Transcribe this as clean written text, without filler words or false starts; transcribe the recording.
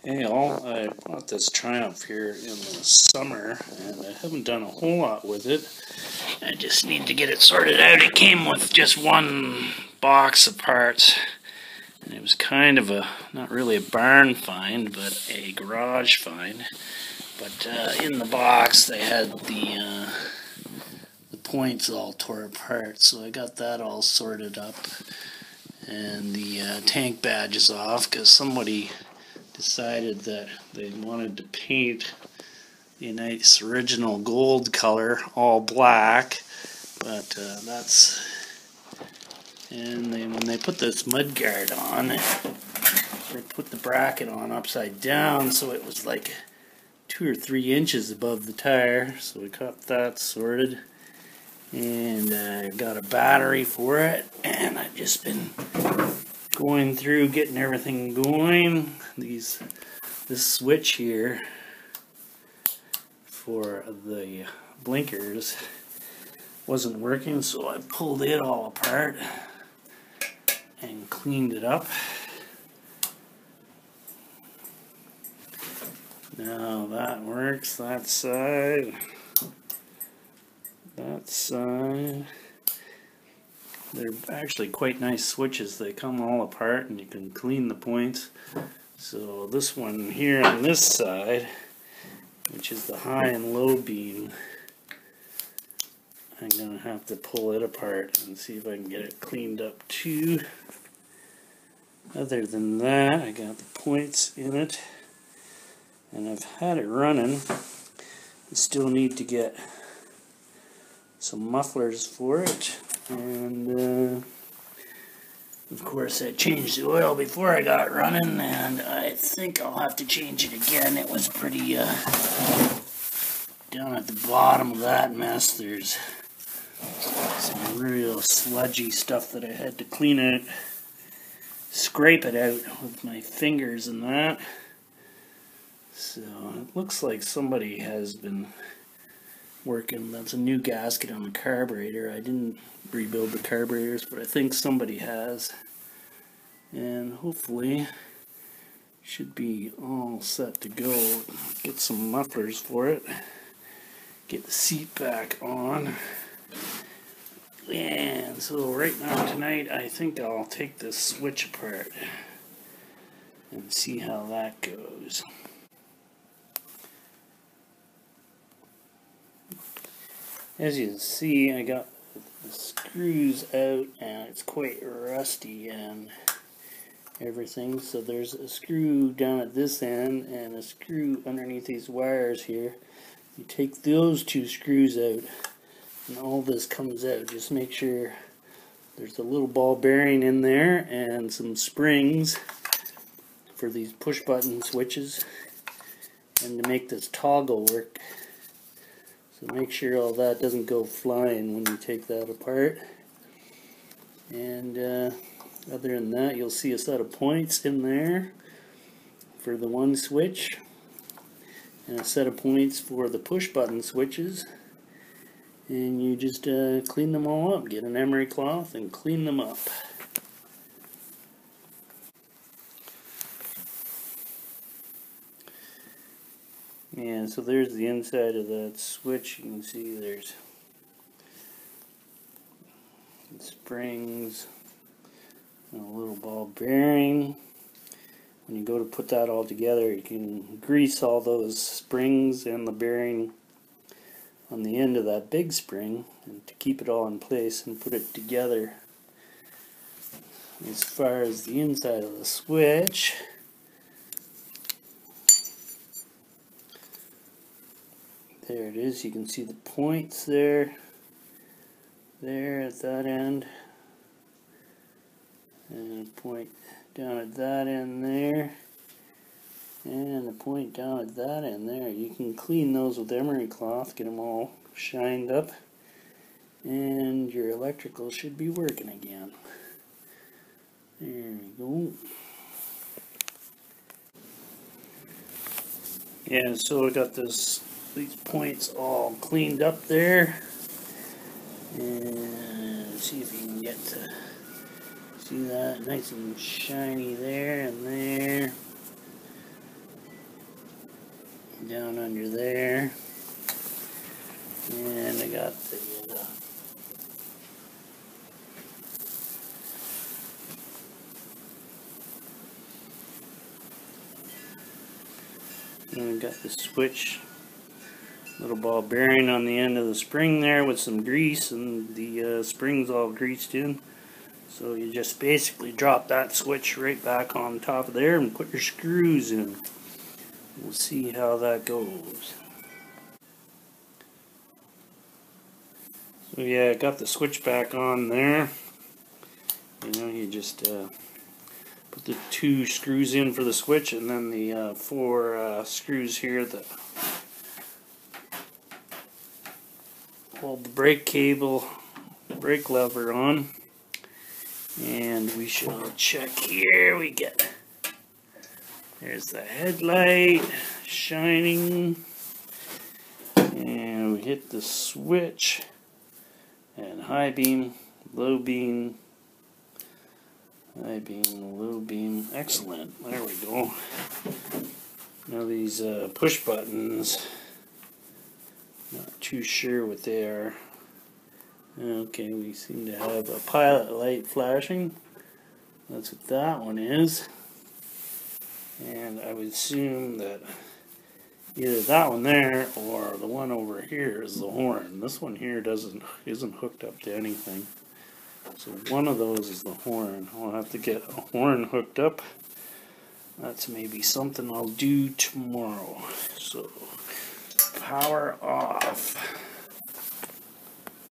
Hey all, I bought this Triumph here in the summer and I haven't done a whole lot with it. I just need to get it sorted out. It came with just one box of parts and it was kind of a, not really a barn find, but a garage find. But in the box they had the points all tore apart, so I got that all sorted up. And the tank badge is off because somebody decided that they wanted to paint the nice original gold color all black, but and when they put this mud guard on, they put the bracket on upside down, so it was like 2 or 3 inches above the tire. So we got that sorted, and I got a battery for it, and I've just been going through getting everything going. This switch here for the blinkers wasn't working, so I pulled it all apart and cleaned it up. Now that works, that side. They're actually quite nice switches. They come all apart and you can clean the points. So this one here on this side, which is the high and low beam, I'm going to have to pull it apart and see if I can get it cleaned up too. Other than that, I got the points in it and I've had it running. I still need to get some mufflers for it, and of course I changed the oil before I got running, and I think I'll have to change it again. It was pretty down at the bottom of that mess. There's some real sludgy stuff that I had to clean out, scrape it out with my fingers and that. So it looks like somebody has been working. That's a new gasket on the carburetor. I didn't rebuild the carburetors, but I think somebody has, and hopefully should be all set to go. Get some mufflers for it, get the seat back on, and so right now tonight I think I'll take this switch apart and see how that goes. As you can see, I got the screws out and it's quite rusty and everything. So there's a screw down at this end and a screw underneath these wires here. You take those 2 screws out and all this comes out. Just make sure there's a little ball bearing in there and some springs for these push button switches and to make this toggle work. So make sure all that doesn't go flying when you take that apart. And other than that, you'll see a set of points in there for the one switch, and a set of points for the push button switches. And you just clean them all up. Get an emery cloth and clean them up. And so there's the inside of that switch. You can see there's springs and a little ball bearing. When you go to put that all together, you can grease all those springs and the bearing on the end of that big spring and to keep it all in place and put it together. As far as the inside of the switch, there it is. You can see the points there at that end, and a point down at that end there, and a point down at that end there. You can clean those with emery cloth, get them all shined up, and your electrical should be working again. There we go. Yeah, so I got these points all cleaned up there, and see if you can get to see that nice and shiny there and there. down under there. And I got the and I got the switch, little ball bearing on the end of the spring there with some grease, and the spring's all greased in. So you just basically drop that switch right back on top of there and put your screws in. We'll see how that goes. So yeah, I got the switch back on there. You know, you just put the 2 screws in for the switch, and then the 4 screws here that hold the brake cable, brake lever on. And we shall check here. We get, there's the headlight shining, and we hit the switch, and high beam, low beam, high beam, low beam. Excellent. There we go. Now these push buttons, not too sure what they are. Okay, we seem to have a pilot light flashing. That's what that one is. And I would assume that either that one there or the one over here is the horn. This one here isn't hooked up to anything. So one of those is the horn. I'll have to get a horn hooked up. That's maybe something I'll do tomorrow. So power off.